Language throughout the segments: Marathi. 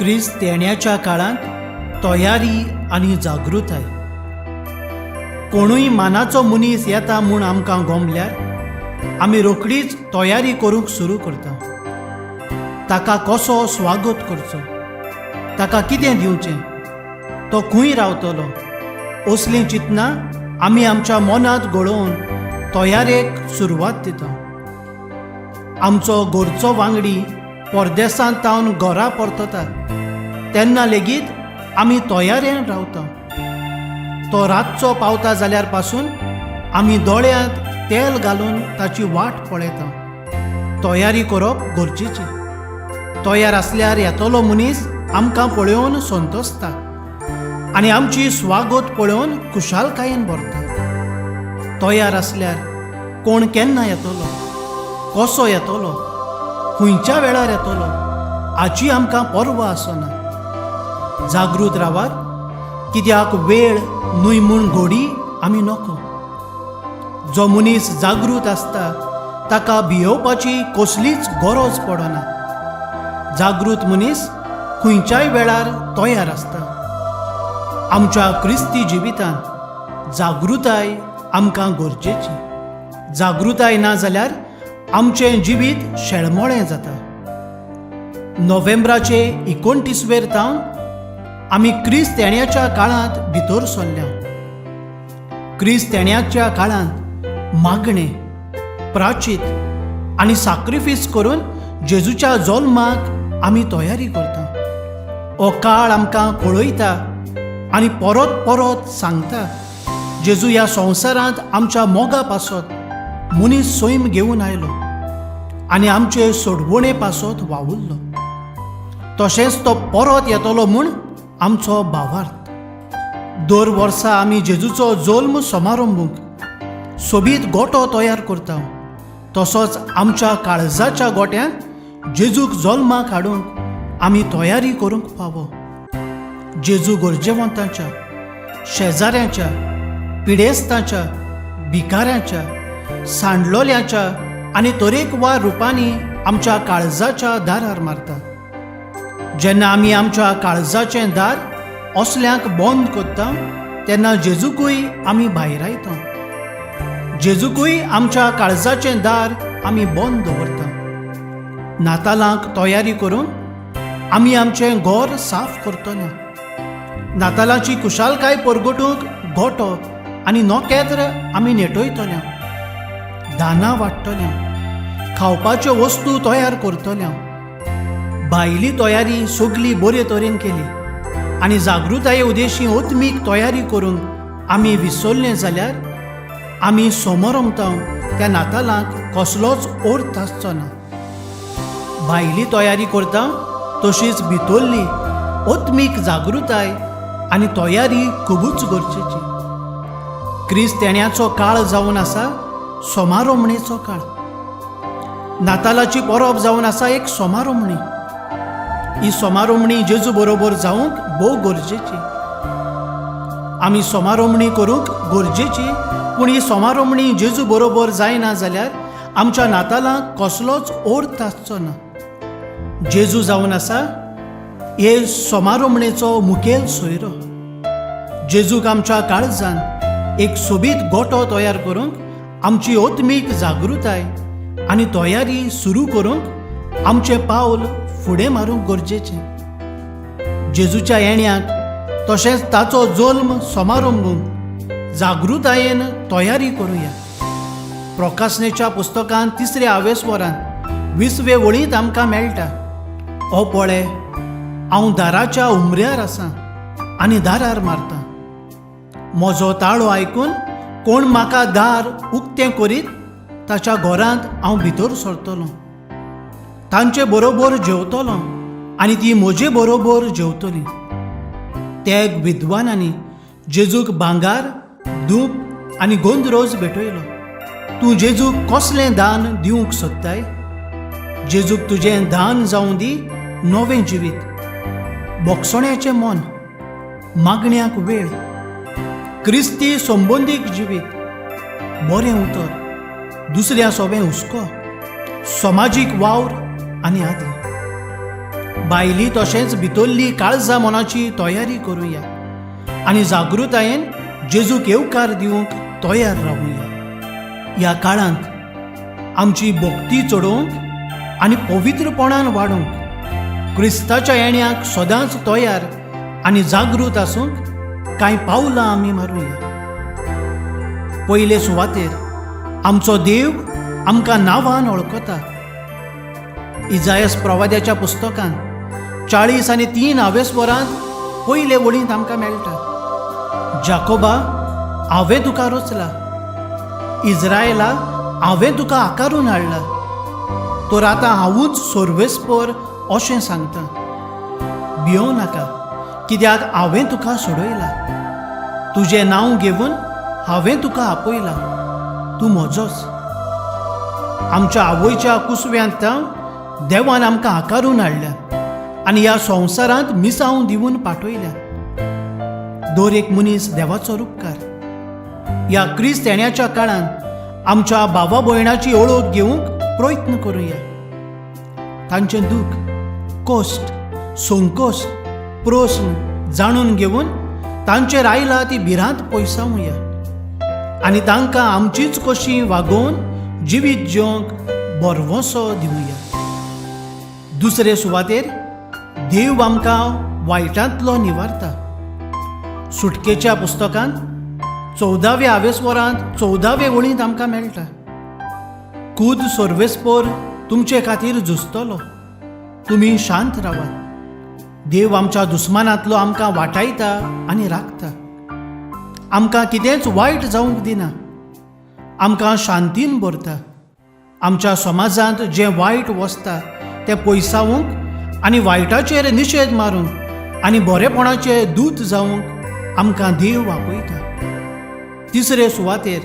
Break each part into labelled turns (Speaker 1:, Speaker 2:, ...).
Speaker 1: क्रिस्त येण्याच्या काळांत तयारी आनी जागृताय. कोणूय मानाचो मनीस येता म्हूण आमकां गोमल्यार आमी रोखडीच तयारी करूंक सुरू करता. ताका कसो स्वागत करचो, ताका कितें दिवचें, तो खंय रावतलो, असलीं चिंतना आमी आमच्या मनांत घडोवन तयारेक सुरवात दिता. आमचो घरचो वांगडी परदेसांत तावन घरा परतता तेन्ना लेगीत आमी तयारेन रावता. तो रातचो पावता जाल्यार पासून आमी दोळ्यांत तेल घालून ताची वाट पळयता. तयारी करप गरजेची. तयार आसल्यार येतलो मनीस आमकां पळयोवन संतोसता आनी आमची स्वागत पळोवन खुशालकायेन भरता. तयार आसल्यार कोण केन्ना येतलो, कसो येतलो, खंयच्या वेळार येतलो हाची आमकां पर्वा आसना. जागृत रावात, कित्याक वेळ न्हय म्हूण घडी आमी नको. जो मनीस जागृत आसता ताका भियेवपाची कसलीच गरज पडना. जागृत मनीस खंयच्याय वेळार तयार आसता. आमच्या क्रिस्ती जिवितांत जागृताय आमकां गरजेची. जागृताय ना जाल्यार आमचें जिवीत शेळमोळें जाता. नोव्हेंबराचे 29 तावन आमी क्रिस्त येण्याच्या काळांत भितर सरल्या. क्रिस्त येण्याच्या काळांत मागणें, प्राचीत आनी साक्रिफीस करून जेजूच्या जल्माक आमी तयारी करता. हो काळ आमकां कळयता आनी परत परत सांगता जेजू ह्या संवसारांत आमच्या मोगा पासत मनीस सैम घेवन आयलो आनी आमचे सोडवणे पासत वावुरलो. तशेंच तो परत येतलो म्हूण आमचो भावार्थ. दर वर्सा आमी जेजूचो जल्म समारंभाक सोबीत गोठो तयार करता. तसोच आमच्या काळजाच्या गोट्यांत जेजूक जल्माक हाडूंक आमी तयारी करूंक फावो. जेजू गरजेवंतांच्या, शेजाऱ्याच्या, पिडेस्तांच्या, भिकाऱ्याच्या, सांडलोल्याच्या आनी तरेकवार रुपांनी आमच्या काळजाच्या दारार मारता. जेन्ना आमी आमच्या काळजाचें दार असल्यांक बंद करता तेन्ना जेजूकूय आमी भायर आयता. जेजूकूय आमच्या काळजाचें दार आमी बंद दवरता. नातालांक तयारी करून आमी आमचें घर साफ करतले. नातालाची खुशालकाय परगटूंक गोठो आनी नोकेत्र आमी नेटयतले. दानां वाडटले, खावपाच्यो वस्तू तयार करतले. भायली तयारी सगळी बरे तरेन केली आनी जागृताये उदेशी ओतमीक तयारी करूंक आमी विसरले जाल्यार आमी समोर रमता त्या नातालांक कसलोच अर्थ आसचो ना. भायली तयारी करता तशीच भितरली ओतमीक जागृताय आनी तयारी खुबूच गरजेची. क्रिस्त येण्याचो काळ जावन आसा समारंभणेचो काळ. नातालाची परब जावन आसा एक समारंभणी. ही समारंभणी जेजू बरोबर जावंक भोव गरजेची. आमी समारंभणी करूंक गरजेची, पूण ही समारंभणी जेजू बरोबर जायना जाल्यार आमच्या नातालांक कसलोच अर्थ आसचो ना. जेजू जावन आसा हे समारंभणेचो मुखेल सोयरो. जेजूक आमच्या काळजान एक सोबीत गोठो तयार करूंक आमची ओतमीक जागृताय आनी तयारी सुरू करूंक आमचें पावल फुडें मारूंक गरजेचें. जेजूच्या येण्याक तशेंच ताचो जल्म समारंभाक जागृतायेन तयारी करुया. प्रकाशनेच्या पुस्तकांत 3 आवेस्वरांत 20 वळींत आमकां मेळटा, हो पळय, हांव दाराच्या उमऱ्यार आसां आनी दारार मारतां. म्हजो ताळो आयकून कोण म्हाका दार उक्तें करीत ताच्या घरांत हांव भितर सरतलों. तांचे बरोबर जेवतलों आनी ती म्हजे बरोबर जेवतलीं. त्या विद्वानांनी जेजूक भांगार, दूप आनी गोंदरोज भेटयलो. तूं जेजूक कसलें दान दिवंक सोदताय? जेजूक तुजें दान जावं दी नवें जिवीत, बोगसण्याचें मन, मागण्याक वेळ, क्रिस्ती संबंदीक जिवीत, बरें उतर, दुसऱ्या सोबें हुस्को, समाजीक वावर आनी आदर. भायली तशेंच भितरली काळजां मनाची तयारी करुया आनी जागृतायेन जेजूक येवकार दिवंक तयार रावुया. ह्या काळांत आमची भक्ती चडोवंक आनी पवित्रपणान वाडोवंक क्रिस्ताच्या येण्याक सदांच तयार आनी जागृत आसूंक कांय पावलां आमी मारुया. पयले सुवातेर आमचो देव आमकां नांवान वळखता. इजायास प्रवाद्याच्या पुस्तकांत 40:3 वरांत पयले वळींत आमकां मेळटा. जाकोबा, हांवें तुका रचला. इस्रायेला, हांवें तुका आकारून हाडला. तर आतां हांवूच सर्वेस्पर अशें सांगता. भियों नाका, कित्याक हांवें तुका सोडयला. तुजें नांव घेवन हांवें तुका आपयला. तूं म्हजोच. आमच्या आवयच्या कुसव्यांत देवान आमकां आकारून हाडल्या आनी ह्या संवसारांत मिसांव दिवन पाठयल्या. दर एक मनीस देवाचो उपकार. ह्या क्रिस्त येण्याच्या काळांत आमच्या भावा भयणाची ओळख घेवंक प्रयत्न करुया. तांचें दूख, कश्ट, संकोश, प्रस्न जाणून घेवन तांचेर आयला ती भिरांत पयसावुया आनी तांकां आमचीच कशी वागोवन जिवीत जिवंक बरवोसो दिवया. दुसरे सुवातेर देव आमकां वायटांतलो निवारता. सुटकेच्या पुस्तकांत 14 वरांत 14 वळींत आमकां मेळटा. खुद सर्वेस्पर तुमचे खातीर झुजतलो. तुमी शांत रावात. देव आमच्या दुस्मानांतलो आमकां वाटायता आनी राखता. आमकां कितेंच वायट जावंक दिना. आमकां शांतीन भरता. आमच्या समाजांत जें वायट वसता तें पयसावूंक आनी वायटाचेर निशेध मारूंक आनी बरेपणाचे दूत जावंक आमकां देव आपयता. तिसरे सुवातेर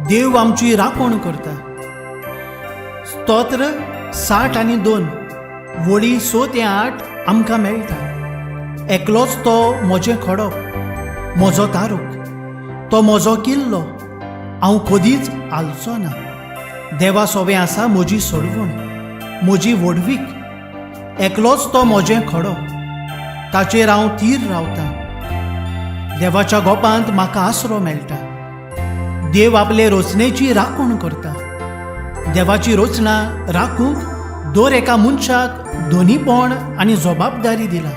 Speaker 1: देव आमची राखण करता. स्तोत्र 60:2 वळी 6 ते 8 आमकां मेळटा. एकलोच तो म्हजें खडप, म्हजो तारूक, तो म्हजो किल्लो, हांव कदीच हालचो ना. देवा सोबे आसा म्हजी सोडवण, म्हजी व्हडवीक. एकलोच तो म्हजें खडप, ताचेर हांव थीर रावतां. देवाच्या गोपांत म्हाका आसरो मेळटा. देव आपले रचनेची राखण करता. देवाची रचना राखूंक दर एका मनशाक दोनीपण आनी जबाबदारी दिला.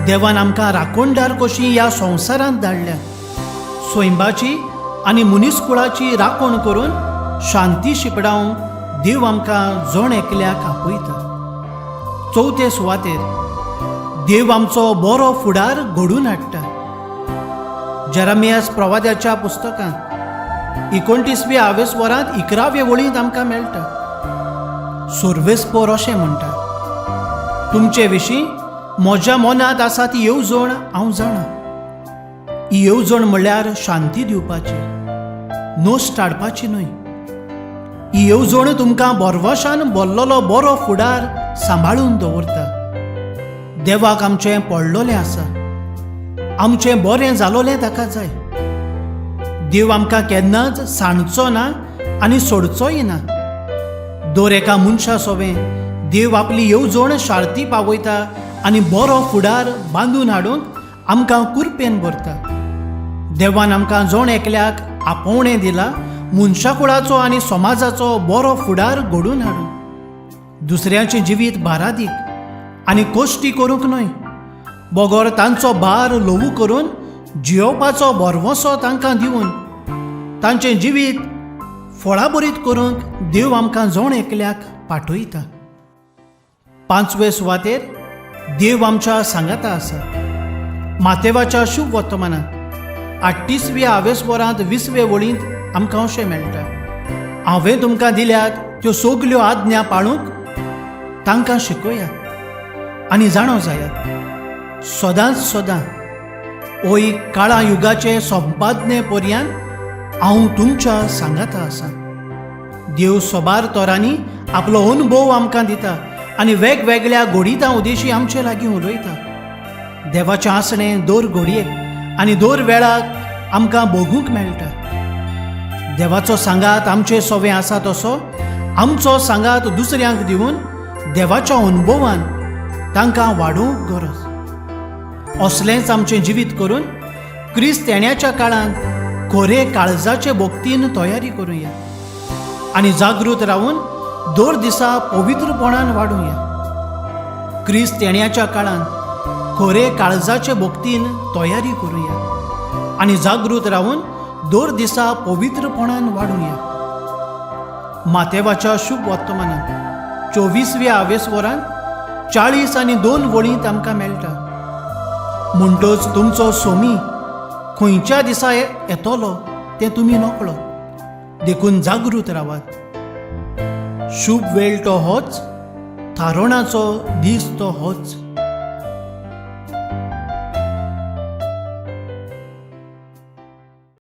Speaker 1: देवान आमकां राखणदार कशी ह्या संवसारांत धाडल्या. स्वयंबाची आनी मनीसकुळाची राखण करून शांती शिपडावंक देव आमकां जण एकल्याक आपयता. चवथे सुवातेर देव आमचो बरो फुडार घडून हाडटा. जेरेमियास प्रवाद्याच्या पुस्तकांत 29 वरांत 11 वळींत आमकां मेळटा. सर्वेस्पर अशें म्हणटा, तुमचे विशीं म्हज्या मनांत आसा ती येवजण हांव जाणा. ही येवजण म्हणल्यार शांती दिवपाची, नोस्ट हाडपाची न्हय. ही येवजण तुमकां बरवशान भरलेलो बरो फुडार सांबाळून दवरता. देवाक आमचें पडलोलें आसा. आमचें बरें जालोलें ताका जाय. देव आमकां केन्नाच सांडचो ना आनी सोडचोय ना. दर एका मनशा सोबें देव आपली येवजण शाळती पावयता आनी बरो फुडार बांदून हाडूंक आमकां कुरपेन भरता. देवान आमकां जण एकल्याक आपोवणें दिलां मनशाकुळाचो आनी समाजाचो बरो फुडार घडून हाडूंक. दुसऱ्याचें जिवीत भारादीक आनी कोश्टी करूंक न्हय, बगोर तांचो भार ल्हवू करून जियोवपाचो बरवोसो तांकां दिवन तांचें जिवीत फळां बरीत करूंक देव आमकां जण एकल्याक पाठयता. 5वे सुवातेर देव आमच्या सांगाता आसा. मातेवाच्या शुभ वर्तमानांत 38 वरांत 20 वळींत आमकां अशें मेळटा, हांवें तुमकां दिल्यात त्यो सगल्यो आज्ञा पाळूंक तांकां शिकयात आनी जाणो जायात. सदांच सदां ओय काळा युगाचे संपादने पर्यंत हांव तुमच्या सांगाता आसा. देव सोबार तोरांनी आपलो अनुभव आमकां दिता आनी वेगवेगळ्या घोडितां उदेशी आमचे लागीं उलयता. देवाचें आसणें दर घडयेक आनी दर वेळाक आमकां भोगूंक मेळटा. देवाचो सांगात आमचे सोबे आसा तसो आमचो सांगात दुसऱ्यांक दिवन देवाच्या अनुभवान तांकां वाडोवंक गरज. असलेंच आमचें जिवीत करून क्रिस्त येण्याच्या काळांत खोरे काळजाचे भोगतीन तयारी करुया आनी जागृत रावून दर दिसा पवित्रपणान वाडुया. क्रिस्त येण्याच्या काळांत खोरे काळजाचे भोगतीन तयारी करुया आनी जागृत रावून दर दिसा पवित्रपणान वाडुया. मातेवाच्या शुभ वर्तमानांत 24व्या आवेसवरांत 40 आनी 2 वळींत आमकां मेळटा. म्हणटच तुमचो सोमी खंयच्या दिसा येतलो तें तुमी नकळत, देखून जागृत रावात. शुभ वेळ तो होच, थारोणाचो दीस तो होच.